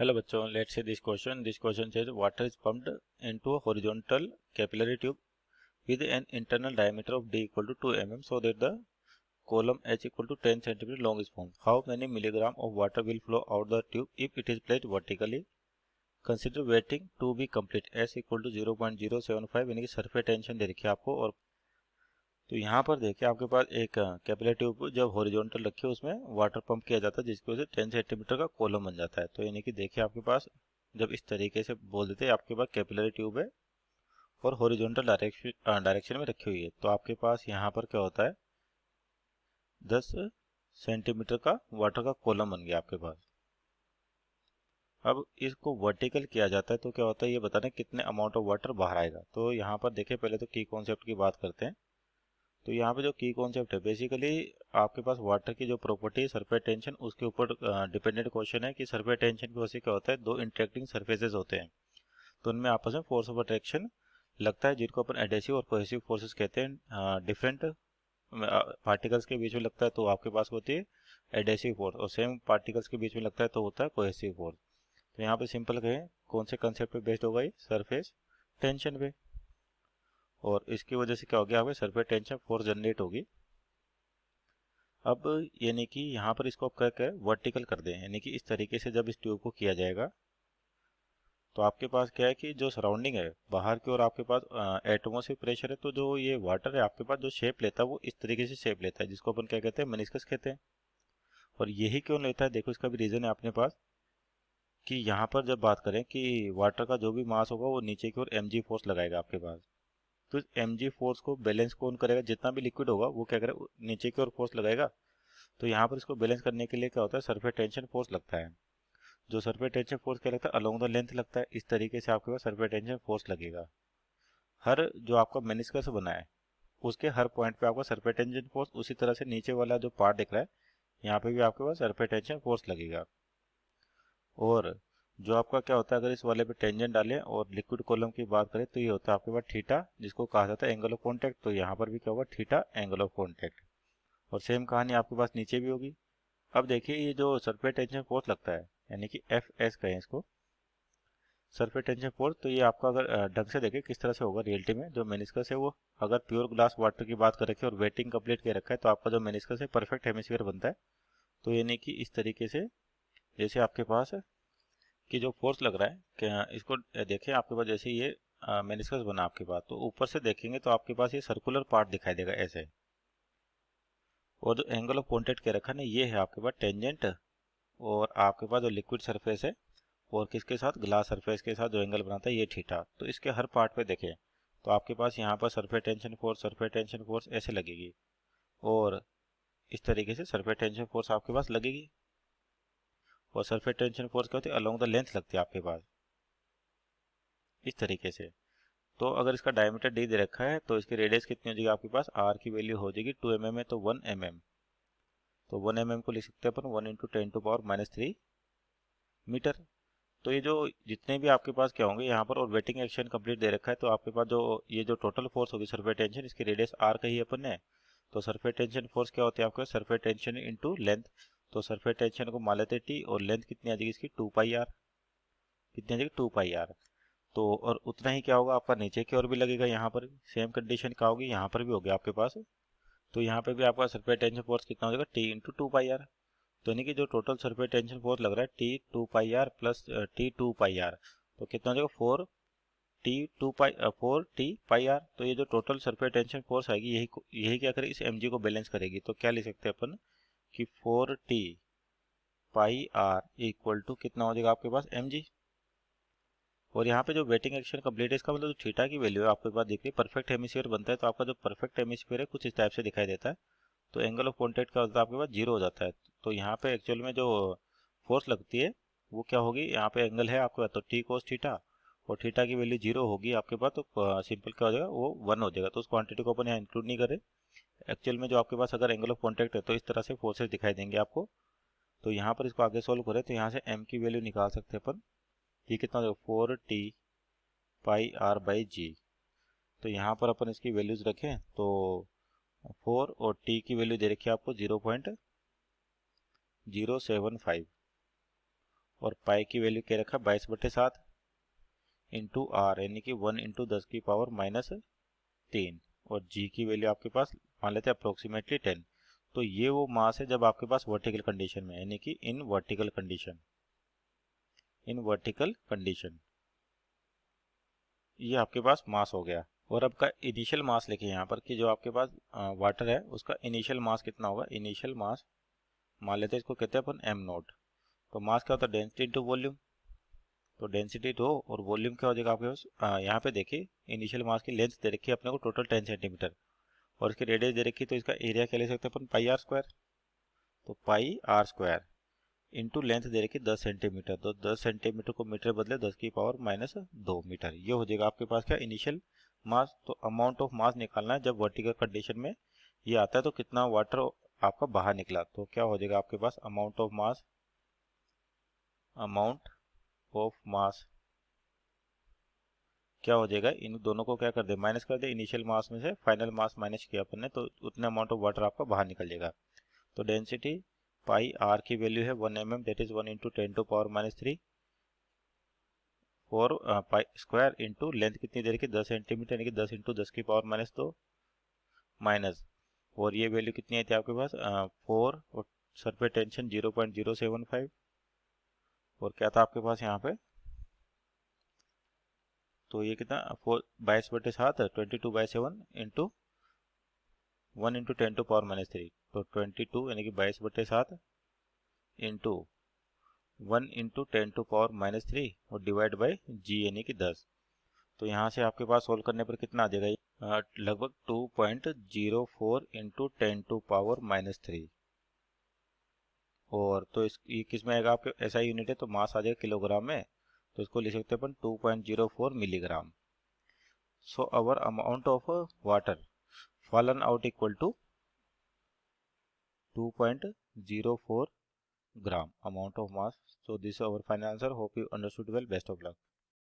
Hello bachcho, let's see this question. This question says water is pumped into a horizontal capillary tube with an internal diameter of d equal to 2 mm so that the column h equal to 10 cm long is formed. How many milligram of water will flow out the tube if it is placed vertically? Consider wetting to be complete. S equal to 0.075 यानी कि surface tension दे रखी है आपको। और तो यहाँ पर देखिए आपके पास एक कैपिलरी ट्यूब जब हॉरिजॉन्टल रखी है उसमें वाटर पंप किया जाता है जिसकी वजह से 10 सेंटीमीटर का कॉलम बन जाता है। तो यानी कि देखिए आपके पास जब इस तरीके से बोल देते हैं आपके पास कैपिलरी ट्यूब है और हॉरिजॉन्टल डायरेक्शन में रखी हुई है, तो आपके पास यहाँ पर क्या होता है 10 सेंटीमीटर का वाटर का कॉलम बन गया आपके पास। अब इसको वर्टिकल किया जाता है तो क्या होता है ये बताना कितने अमाउंट ऑफ वाटर बाहर आएगा। तो यहाँ पर देखिए पहले तो की कॉन्सेप्ट की बात करते हैं। तो यहाँ पे जो की कॉन्सेप्ट है बेसिकली आपके पास वाटर की जो प्रॉपर्टी है सरफेस टेंशन उसके ऊपर डिपेंडेंट क्वेश्चन है कि सरफेस टेंशन की वजह से क्या होता है दो इंटरेक्टिंग सरफेसेस होते हैं तो उनमें आपस में फोर्स ऑफ अट्रैक्शन लगता है जिनको अपन एडेसिव और कोहेसिव फोर्सेस कहते हैं। डिफरेंट पार्टिकल्स के बीच में लगता है तो आपके पास होती है एडेसिव फोर्स और सेम पार्टिकल्स के बीच में लगता है तो होता है कोहेसिव फोर्स। तो यहाँ पे सिंपल कहें कौन से कंसेप्ट पे बेस्ड होगा ये सरफेस टेंशन पे, और इसकी वजह से क्या हो गया आपके सरफेस टेंशन फोर्स जनरेट होगी। अब यानी कि यहाँ पर इसको आप क्या करें वर्टिकल कर दें, यानी कि इस तरीके से जब इस ट्यूब को किया जाएगा तो आपके पास क्या है कि जो सराउंडिंग है बाहर की ओर आपके पास एटमॉस्फेरिक प्रेशर है, तो जो ये वाटर है आपके पास जो शेप लेता है वो इस तरीके से शेप लेता है जिसको अपन क्या कहते हैं मेनिस्कस कहते हैं। और यही क्यों लेता है देखो इसका भी रीजन है अपने पास कि यहाँ पर जब बात करें कि वाटर का जो भी मास होगा वो नीचे की ओर mg फोर्स लगाएगा आपके पास। तो इस mg फोर्स को बैलेंस कौन करेगा, जितना भी लिक्विड होगा वो क्या करेगा नीचे की ओर फोर्स लगाएगा। तो यहाँ पर इसको बैलेंस करने के लिए क्या होता है सरफेस टेंशन फोर्स लगता है। जो सरफेस टेंशन फोर्स क्या लगता है अलोंग द लेंथ लगता है, इस तरीके से आपके पास सरफेस टेंशन फोर्स लगेगा। हर जो आपका मेनिस्कस बना है उसके हर पॉइंट पे आपका सरफेस टेंशन फोर्स, उसी तरह से नीचे वाला जो पार्ट दिख रहा है यहाँ पे भी आपके पास सरफेस टेंशन फोर्स लगेगा। और जो आपका क्या होता है अगर इस वाले पे टेंजेंट डालें और लिक्विड कॉलम की बात करें तो ये होता है आपके पास थीटा जिसको कहा जाता है एंगल ऑफ कॉन्टैक्ट। तो यहाँ पर भी क्या होगा थीटा एंगल ऑफ कॉन्टैक्ट। और सेम कहानी आपके पास नीचे भी होगी। अब देखिए ये जो सरफेस टेंशन फोर्स लगता है यानी कि एफ एस कहें इसको सरफेस टेंशन फोर्स, तो ये आपका अगर ढंग से देखें किस तरह से होगा रियलिटी में जो मेनिस्कस है वो अगर प्योर ग्लास वाटर की बात कर रखी है और वेटिंग कंप्लीट किया रखा है तो आपका जो मेनिस्कस है परफेक्ट हेमिस्फीयर बनता है। तो यानी कि इस तरीके से जैसे आपके पास कि जो फोर्स लग रहा है क्या इसको देखें आपके पास जैसे ये मेनिस्कस बना आपके पास तो ऊपर से देखेंगे तो आपके पास ये सर्कुलर पार्ट दिखाई देगा ऐसे। और जो एंगल ऑफ कॉन्टैक्ट के रखा ना ये है आपके पास टेंजेंट, और आपके पास जो लिक्विड सरफेस है और किसके साथ ग्लास सरफेस के साथ जो एंगल बनाता है ये थीटा। तो इसके हर पार्ट पे देखें तो आपके पास यहाँ पर सरफेस टेंशन फोर्स ऐसे लगेगी और इस तरीके से सरफेस टेंशन फोर्स आपके पास लगेगी। और सरफेस टेंशन फोर्स क्या होती है अलोंग द लेंथ लगती है आपके पास इस तरीके से। तो अगर इसका डायमीटर डी दे रखा है तो इसकी रेडियस कितनी हो जाएगी आपके पास आर की वैल्यू हो जाएगी 2 mm है तो 1 mm। तो 1 mm को लिख सकते हैं अपन 1 इंटू 10⁻³ मीटर। तो ये जो जितने भी आपके पास क्या होंगे यहाँ पर और वेटिंग एक्शन कंप्लीट दे रखा है तो आपके पास जो ये जो टोटल फोर्स होगी सरफेस टेंशन इसकी रेडियस आर कही है अपन ने। तो सरफेस टेंशन फोर्स क्या होती है आपके सरफेस टेंशन इंटू लेंथ। तो सरफेस टेंशन को मान लेते टी और लेंथ कितनी आ जाएगी इसकी 2πr, कितनी आ जाएगी 2πr। तो और उतना ही क्या होगा आपका नीचे की ओर भी लगेगा, यहाँ पर सेम कंडीशन क्या होगी यहाँ पर भी होगी आपके पास। तो यहाँ पे भी आपका सरफेस टेंशन फोर्स कितना हो जाएगा टी इंटू 2πr। तो यानी कि जो टोटल सरफेस टेंशन फोर्स लग रहा है T 2πr plus T 2πr तो कितना हो जाएगा 4t2πr। तो ये जो टोटल सरफेस टेंशन फोर्स आएगी यही यही क्या करेगी इस mg को बैलेंस करेगी। तो क्या लिख सकते हैं अपन कि 4t πr इक्वल टू कितना हो जाएगा आपके पास mg। और यहाँ पे जो वेटिंग एक्शन कंप्लीट है इसका मतलब जो थीटा की वैल्यू है आपके पास दिख रही है परफेक्ट हेमिस्फीयर बनता है तो आपका जो परफेक्ट हेमिस्फीयर है कुछ इस टाइप से दिखाई देता है। तो एंगल ऑफ कॉन्टैक्ट का होता है आपके पास 0 हो जाता है। तो यहाँ पे एक्चुअल में जो फोर्स लगती है वो क्या होगी यहाँ पे एंगल है आपके पास तो टी कोस थीटा और थीटा की वैल्यू 0 होगी आपके पास तो सिंपल क्या हो जाएगा वो 1 हो जाएगा। तो उस क्वांटिटी को अपन यहाँ इंक्लूड नहीं करें। एक्चुअल में जो आपके पास अगर एंगल ऑफ कॉन्टैक्ट है तो इस तरह से फोर्सेज दिखाई देंगे आपको। तो यहाँ पर इसको आगे सोल्व करें तो यहाँ से m की वैल्यू निकाल सकते हैं अपन। ये कितना हो जाएगा 4t πr/g। तो यहाँ पर अपन इसकी वैल्यूज रखें तो 4 और t की वैल्यू दे रखी है आपको 0.075 और पाई की वैल्यू क्या रखा 22/7 इंटू आर यानी कि 1 इंटू 10⁻³ और जी की वैल्यू आपके पास मान लेते हैं अप्रोक्सीमेटली 10। तो ये वो मास है जब आपके पास वर्टिकल कंडीशन में यानी कि इन वर्टिकल कंडीशन ये आपके पास मास हो गया। और अब का इनिशियल मास लिखिए यहाँ पर कि जो आपके पास वाटर है उसका इनिशियल मास कितना होगा। इनिशियल मास मान लेते हैं इसको कहते हैं अपन m नॉट। तो मास क्या होता है डेंसिटी इंटू वॉल्यूम। तो डेंसिटी तो और वॉल्यूम क्या हो जाएगा आपके पास। यहाँ पे देखिए इनिशियल मास की लेंथ दे रखी है अपने को टोटल 10 सेंटीमीटर और इसकी रेडियस दे रखी है। तो इसका एरिया क्या ले सकते हैं अपन पाई आर स्क्वायर। तो pi R square into length दे रखी 10 सेंटीमीटर। तो 10 सेंटीमीटर को मीटर बदले 10⁻²मीटर मीटर। ये हो जाएगा आपके पास क्या इनिशियल मास। तो अमाउंट ऑफ मास निकालना है जब वर्टिकल कंडीशन में ये आता है तो कितना वाटर आपका बाहर निकला। तो क्या हो जाएगा आपके पास अमाउंट ऑफ मास क्या हो जाएगा। इन दोनों को क्या कर दे माइनस कर दे। इनिशियल मास में से फाइनल मास माइनस किया अपन ने तो उतने अमाउंट ऑफ वाटर आपका बाहर निकल जाएगा। तो डेंसिटी पाई आर की वैल्यू है 1 mm दैट इज 1 इंटू 10⁻³ और पाई स्क्वायर इंटू लेंथ कितनी देर की 10 सेंटीमीटर यानी कि 10 इंटू 10⁻²- माइनस और ये वैल्यू कितनी आई थी आपके पास 4 और सरफेस टेंशन 0.075 और क्या था आपके पास यहाँ पे। तो ये कितना 22/7 22/7 इंटू 1 इंटू 10⁻³ तो 22 यानी कि 22/7 इंटू 1 इंटू 10⁻³ और डिवाइड बाई जी यानी कि 10। तो यहाँ से आपके पास सोल्व करने पर कितना आ जाएगा लगभग 2.04 इंटू 10⁻³ और तो ये किस में आएगा आपके ऐसा यूनिट है तो मास आ जाएगा किलोग्राम में। तो इसको लिख सकते हैं अपन 2.04 milligram. So our amount of water fallen out equal to 2.04 gram amount of mass. So this is our final answer. Hope you understood well. Best of luck.